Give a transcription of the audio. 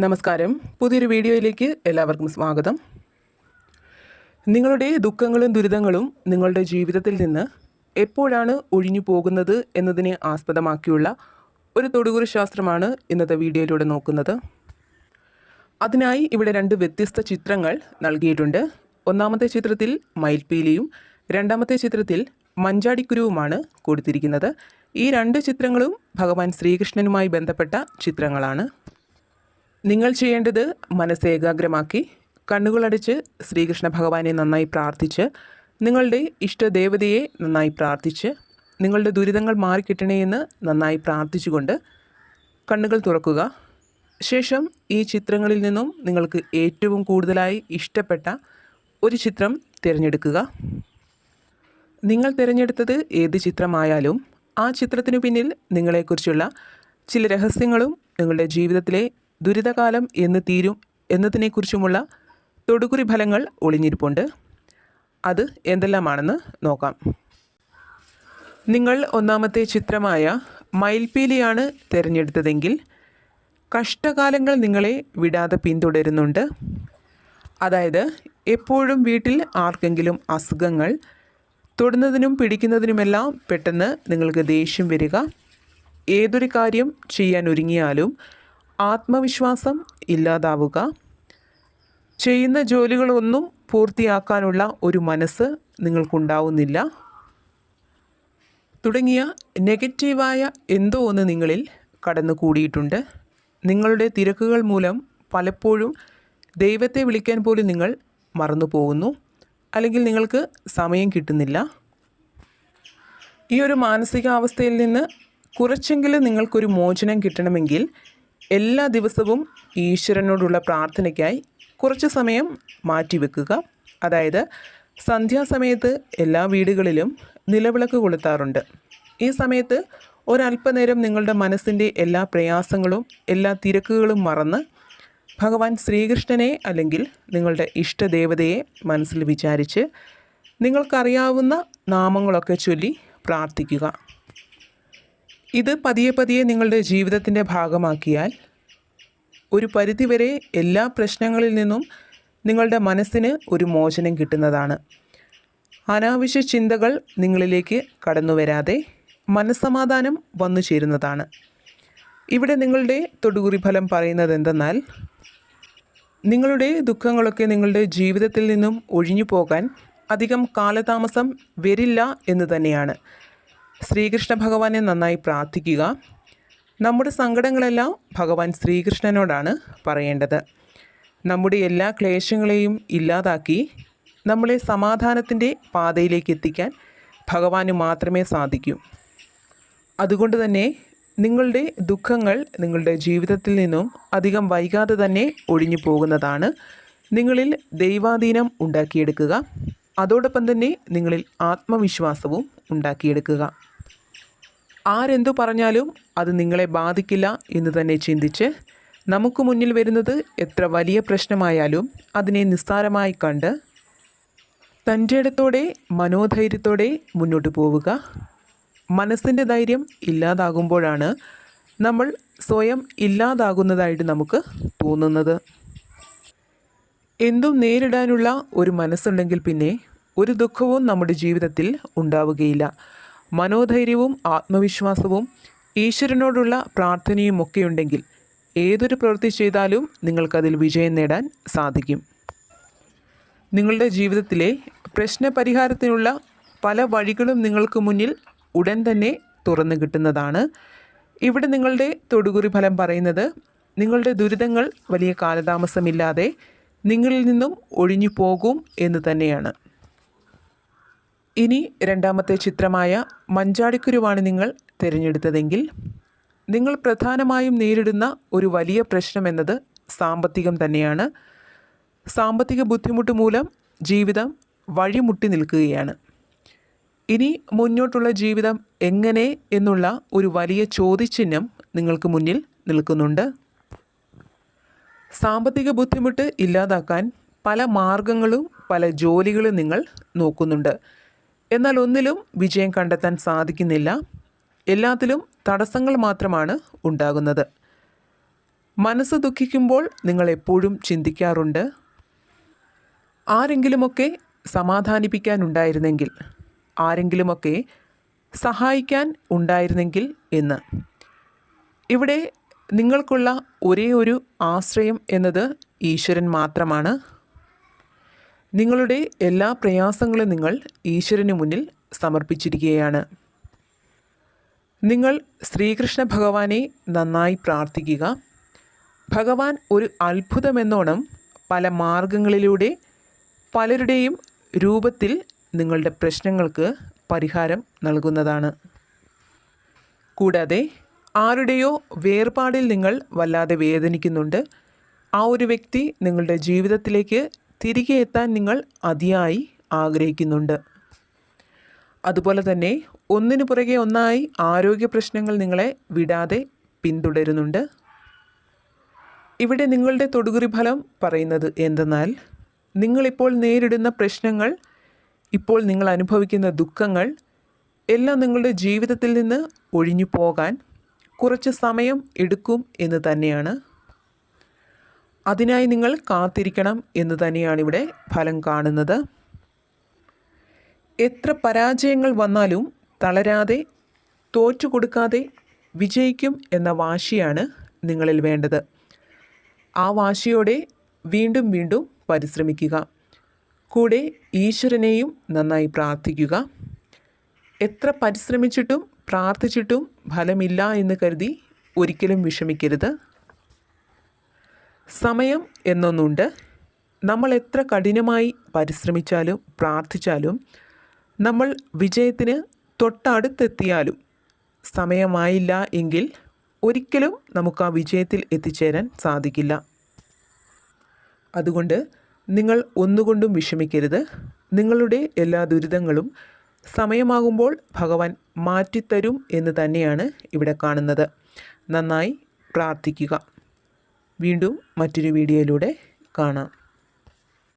നമസ്കാരം. പുതിയൊരു വീഡിയോയിലേക്ക് എല്ലാവർക്കും സ്വാഗതം. നിങ്ങളുടെ ദുഃഖങ്ങളും ദുരിതങ്ങളും നിങ്ങളുടെ ജീവിതത്തിൽ നിന്ന് എപ്പോഴാണ് ഒഴിഞ്ഞു പോകുന്നത് എന്നതിനെ ആസ്പദമാക്കിയുള്ള ഒരു തൊടുകുറി ശാസ്ത്രമാണ് ഇന്നത്തെ വീഡിയോയിലൂടെ നോക്കുന്നത്. അതിനായി ഇവിടെ രണ്ട് വ്യത്യസ്ത ചിത്രങ്ങൾ നൽകിയിട്ടുണ്ട്. ഒന്നാമത്തെ ചിത്രത്തിൽ മയിൽപീലിയും രണ്ടാമത്തെ ചിത്രത്തിൽ മഞ്ചാടിക്കുരുവുമാണ് കൊടുത്തിരിക്കുന്നത്. ഈ രണ്ട് ചിത്രങ്ങളും ഭഗവാൻ ശ്രീകൃഷ്ണനുമായി ബന്ധപ്പെട്ട ചിത്രങ്ങളാണ്. നിങ്ങൾ ചെയ്യേണ്ടത് മനസ്സ് ഏകാഗ്രമാക്കി കണ്ണുകളടച്ച് ശ്രീകൃഷ്ണ ഭഗവാനെ നന്നായി പ്രാർത്ഥിച്ച് നിങ്ങളുടെ ഇഷ്ടദേവതയെ നന്നായി പ്രാർത്ഥിച്ച് നിങ്ങളുടെ ദുരിതങ്ങൾ മാറിക്കിട്ടണേ എന്ന് നന്നായി പ്രാർത്ഥിച്ചുകൊണ്ട് കണ്ണുകൾ തുറക്കുക. ശേഷം ഈ ചിത്രങ്ങളിൽ നിന്നും നിങ്ങൾക്ക് ഏറ്റവും കൂടുതലായി ഇഷ്ടപ്പെട്ട ഒരു ചിത്രം തിരഞ്ഞെടുക്കുക. നിങ്ങൾ തിരഞ്ഞെടുത്തത് ഏത് ചിത്രമായാലും ആ ചിത്രത്തിനു പിന്നിൽ നിങ്ങളെക്കുറിച്ചുള്ള ചില രഹസ്യങ്ങളും നിങ്ങളുടെ ജീവിതത്തിലെ ദുരിതകാലം എന്ന് തീരും എന്നതിനെക്കുറിച്ചുമുള്ള തൊടുകുറി ഫലങ്ങൾ ഒളിഞ്ഞിരിപ്പുണ്ട്. അത് എന്തെല്ലാമാണെന്ന് നോക്കാം. നിങ്ങൾ ഒന്നാമത്തെ ചിത്രമായ മയിൽപീലിയാണ് തിരഞ്ഞെടുത്തതെങ്കിൽ കഷ്ടകാലങ്ങൾ നിങ്ങളെ വിടാതെ പിന്തുടരുന്നുണ്ട്. അതായത് എപ്പോഴും വീട്ടിൽ ആർക്കെങ്കിലും അസുഖങ്ങൾ, തൊടുന്നതിനും പിടിക്കുന്നതിനുമെല്ലാം പെട്ടെന്ന് നിങ്ങൾക്ക് ദേഷ്യം വരിക, ഏതൊരു കാര്യം ചെയ്യാൻ ഒരുങ്ങിയാലും ആത്മവിശ്വാസം ഇല്ലാതാവുക, ചെയ്യുന്ന ജോലികളൊന്നും പൂർത്തിയാക്കാനുള്ള ഒരു മനസ്സ് നിങ്ങൾക്കുണ്ടാവുന്നില്ല തുടങ്ങിയ നെഗറ്റീവായ എന്തോ ഒന്ന് നിങ്ങളിൽ കടന്നുകൂടിയിട്ടുണ്ട്. നിങ്ങളുടെ തിരക്കുകൾ മൂലം പലപ്പോഴും ദൈവത്തെ വിളിക്കാൻ പോലും നിങ്ങൾ മറന്നു പോകുന്നു, അല്ലെങ്കിൽ നിങ്ങൾക്ക് സമയം കിട്ടുന്നില്ല. ഈ ഒരു മാനസികാവസ്ഥയിൽ നിന്ന് കുറച്ചെങ്കിലും നിങ്ങൾക്കൊരു മോചനം കിട്ടണമെങ്കിൽ എല്ലാ ദിവസവും ഈശ്വരനോടുള്ള പ്രാർത്ഥനയ്ക്കായി കുറച്ച് സമയം മാറ്റിവെക്കുക. അതായത് സന്ധ്യാസമയത്ത് എല്ലാ വീടുകളിലും നിലവിളക്ക് കൊളുത്താറുണ്ട്. ഈ സമയത്ത് ഒരല്പനേരം നിങ്ങളുടെ മനസ്സിൻ്റെ എല്ലാ പ്രയാസങ്ങളും എല്ലാ തിരക്കുകളും മറന്ന് ഭഗവാൻ ശ്രീകൃഷ്ണനെ അല്ലെങ്കിൽ നിങ്ങളുടെ ഇഷ്ടദേവതയെ മനസ്സിൽ വിചാരിച്ച് നിങ്ങൾക്കറിയാവുന്ന നാമങ്ങളൊക്കെ ചൊല്ലി പ്രാർത്ഥിക്കുക. ഇത് പതിയെ പതിയെ നിങ്ങളുടെ ജീവിതത്തിൻ്റെ ഭാഗമാക്കിയാൽ ഒരു പരിധിവരെ എല്ലാ പ്രശ്നങ്ങളിൽ നിന്നും നിങ്ങളുടെ മനസ്സിന് ഒരു മോചനം കിട്ടുന്നതാണ്. അനാവശ്യ ചിന്തകൾ നിങ്ങളിലേക്ക് കടന്നു വരാതെ മനസ്സമാധാനം വന്നു ചേരുന്നതാണ്. ഇവിടെ നിങ്ങളുടെ തൊടുകുറി ഫലം പറയുന്നത് എന്തെന്നാൽ, നിങ്ങളുടെ ദുഃഖങ്ങളൊക്കെ നിങ്ങളുടെ ജീവിതത്തിൽ നിന്നും ഒഴിഞ്ഞു പോകാൻ അധികം കാലതാമസം വരില്ല എന്ന് തന്നെയാണ്. ശ്രീകൃഷ്ണ ഭഗവാനെ നന്നായി പ്രാർത്ഥിക്കുക. നമ്മുടെ സങ്കടങ്ങളെല്ലാം ഭഗവാൻ ശ്രീകൃഷ്ണനോടാണ് പറയേണ്ടത്. നമ്മുടെ എല്ലാ ക്ലേശങ്ങളെയും ഇല്ലാതാക്കി നമ്മളെ സമാധാനത്തിൻ്റെ പാതയിലേക്ക് എത്തിക്കാൻ ഭഗവാന് മാത്രമേ സാധിക്കൂ. അതുകൊണ്ട് തന്നെ നിങ്ങളുടെ ദുഃഖങ്ങൾ നിങ്ങളുടെ ജീവിതത്തിൽ നിന്നും അധികം വൈകാതെ തന്നെ ഒഴിഞ്ഞു പോകുന്നതാണ്. നിങ്ങളിൽ ദൈവാധീനം ഉണ്ടാക്കിയെടുക്കുക. അതോടൊപ്പം തന്നെ നിങ്ങളിൽ ആത്മവിശ്വാസവും ഉണ്ടാക്കിയെടുക്കുക. ആരെന്തു പറഞ്ഞാലും അത് നിങ്ങളെ ബാധിക്കില്ല എന്ന് തന്നെ ചിന്തിച്ച് നമുക്ക് മുന്നിൽ വരുന്നത് എത്ര വലിയ പ്രശ്നമായാലും അതിനെ നിസ്സാരമായി കണ്ട് തൻ്റെ ഇടത്തോടെ മനോധൈര്യത്തോടെ മുന്നോട്ട് പോവുക. മനസ്സിൻ്റെ ധൈര്യം ഇല്ലാതാകുമ്പോഴാണ് നമ്മൾ സ്വയം ഇല്ലാതാകുന്നതായിട്ട് നമുക്ക് തോന്നുന്നത്. എന്തും നേരിടാനുള്ള ഒരു മനസ്സുണ്ടെങ്കിൽ പിന്നെ ഒരു ദുഃഖവും നമ്മുടെ ജീവിതത്തിൽ ഉണ്ടാവുകയില്ല. മനോധൈര്യവും ആത്മവിശ്വാസവും ഈശ്വരനോടുള്ള പ്രാർത്ഥനയും ഒക്കെ ഉണ്ടെങ്കിൽ ഏതൊരു പ്രവൃത്തി ചെയ്താലും നിങ്ങൾക്കതിൽ വിജയം നേടാൻ സാധിക്കും. നിങ്ങളുടെ ജീവിതത്തിലെ പ്രശ്നപരിഹാരത്തിനുള്ള പല വഴികളും നിങ്ങൾക്ക് മുന്നിൽ ഉടൻ തന്നെ തുറന്നു കിട്ടുന്നതാണ്. ഇവിടെ നിങ്ങളുടെ തൊടുകുറി ഫലം പറയുന്നത് നിങ്ങളുടെ ദുരിതങ്ങൾ വലിയ കാലതാമസമില്ലാതെ നിങ്ങളിൽ നിന്നും ഒഴിഞ്ഞു പോകും എന്ന് തന്നെയാണ്. ഇനി രണ്ടാമത്തെ ചിത്രമായ മഞ്ചാടിക്കുരുവാണ് നിങ്ങൾ തിരഞ്ഞെടുത്തതെങ്കിൽ നിങ്ങൾ പ്രധാനമായും നേരിടുന്ന ഒരു വലിയ പ്രശ്നം എന്നത് സാമ്പത്തികം തന്നെയാണ്. സാമ്പത്തിക ബുദ്ധിമുട്ട് മൂലം ജീവിതം വഴിമുട്ടി നിൽക്കുകയാണ്. ഇനി മുന്നോട്ടുള്ള ജീവിതം എങ്ങനെ എന്നുള്ള ഒരു വലിയ ചോദ്യചിഹ്നം നിങ്ങൾക്ക് മുന്നിൽ നിൽക്കുന്നുണ്ട്. സാമ്പത്തിക ബുദ്ധിമുട്ട് ഇല്ലാതാക്കാൻ പല മാർഗങ്ങളും പല ജോലികളും നിങ്ങൾ നോക്കുന്നുണ്ട്. എന്നാൽ ഒന്നിലും വിജയം കണ്ടെത്താൻ സാധിക്കുന്നില്ല. എല്ലാത്തിലും തടസ്സങ്ങൾ മാത്രമാണ് ഉണ്ടാകുന്നത്. മനസ്സ് ദുഃഖിക്കുമ്പോൾ നിങ്ങൾ എപ്പോഴും ചിന്തിക്കാറുണ്ട്, ആരെങ്കിലുമൊക്കെ സമാധാനിപ്പിക്കാനുണ്ടായിരുന്നെങ്കിൽ, ആരെങ്കിലുമൊക്കെ സഹായിക്കാൻ ഉണ്ടായിരുന്നെങ്കിൽ എന്ന്. ഇവിടെ നിങ്ങൾക്കുള്ള ഒരേ ഒരു ആശ്രയം എന്നത് ഈശ്വരൻ മാത്രമാണ്. നിങ്ങളുടെ എല്ലാ പ്രയാസങ്ങളും നിങ്ങൾ ഈശ്വരന് മുന്നിൽ സമർപ്പിച്ചിരിക്കുകയാണ്. നിങ്ങൾ ശ്രീകൃഷ്ണ ഭഗവാനെ നന്നായി പ്രാർത്ഥിക്കുക. ഭഗവാൻ ഒരു അത്ഭുതമെന്നോണം പല മാർഗങ്ങളിലൂടെ പലരുടെയും രൂപത്തിൽ നിങ്ങളുടെ പ്രശ്നങ്ങൾക്ക് പരിഹാരം നൽകുന്നതാണ്. കൂടാതെ ആരുടെയോ വേർപാടിൽ നിങ്ങൾ വല്ലാതെ വേദനിക്കുന്നുണ്ട്. ആ ഒരു വ്യക്തി നിങ്ങളുടെ ജീവിതത്തിലേക്ക് തിരികെ എത്താൻ നിങ്ങൾ അതിയായി ആഗ്രഹിക്കുന്നുണ്ട്. അതുപോലെ തന്നെ ഒന്നിനു പുറകെ ഒന്നായി ആരോഗ്യ പ്രശ്നങ്ങൾ നിങ്ങളെ വിടാതെ പിന്തുടരുന്നുണ്ട്. ഇവിടെ നിങ്ങളുടെ തൊടുകുറി ഫലം പറയുന്നത് എന്തെന്നാൽ, നിങ്ങളിപ്പോൾ നേരിടുന്ന പ്രശ്നങ്ങൾ, ഇപ്പോൾ നിങ്ങൾ അനുഭവിക്കുന്ന ദുഃഖങ്ങൾ എല്ലാം നിങ്ങളുടെ ജീവിതത്തിൽ നിന്ന് ഒഴിഞ്ഞു പോകാൻ കുറച്ച് സമയം എടുക്കും എന്ന് തന്നെയാണ്. അതിനായി നിങ്ങൾ കാത്തിരിക്കണം എന്ന് തന്നെയാണ് ഇവിടെ ഫലം കാണുന്നത്. എത്ര പരാജയങ്ങൾ വന്നാലും തളരാതെ, തോറ്റു കൊടുക്കാതെ വിജയിക്കും എന്ന വാശിയാണ് നിങ്ങളിൽ വേണ്ടത്. ആ വാശിയോടെ വീണ്ടും വീണ്ടും പരിശ്രമിക്കുക. കൂടെ ഈശ്വരനെയും നന്നായി പ്രാർത്ഥിക്കുക. എത്ര പരിശ്രമിച്ചിട്ടും പ്രാർത്ഥിച്ചിട്ടും ഫലമില്ല എന്ന് കരുതി ഒരിക്കലും വിഷമിക്കരുത്. സമയം എന്നൊന്നുണ്ട്. നമ്മൾ എത്ര കഠിനമായി പരിശ്രമിച്ചാലും പ്രാർത്ഥിച്ചാലും, നമ്മൾ വിജയത്തിന് തൊട്ടടുത്തെത്തിയാലും സമയമായില്ല എങ്കിൽ ഒരിക്കലും നമുക്ക് ആ വിജയത്തിൽ എത്തിച്ചേരാൻ സാധിക്കില്ല. അതുകൊണ്ട് നിങ്ങൾ ഒന്നുകൊണ്ടും വിഷമിക്കരുത്. നിങ്ങളുടെ എല്ലാ ദുരിതങ്ങളും സമയമാകുമ്പോൾ ഭഗവാൻ മാറ്റിത്തരും എന്ന് തന്നെയാണ് ഇവിടെ കാണുന്നത്. നന്നായി പ്രാർത്ഥിക്കുക. വീണ്ടും മറ്റൊരു വീഡിയോയിലൂടെ കാണാം.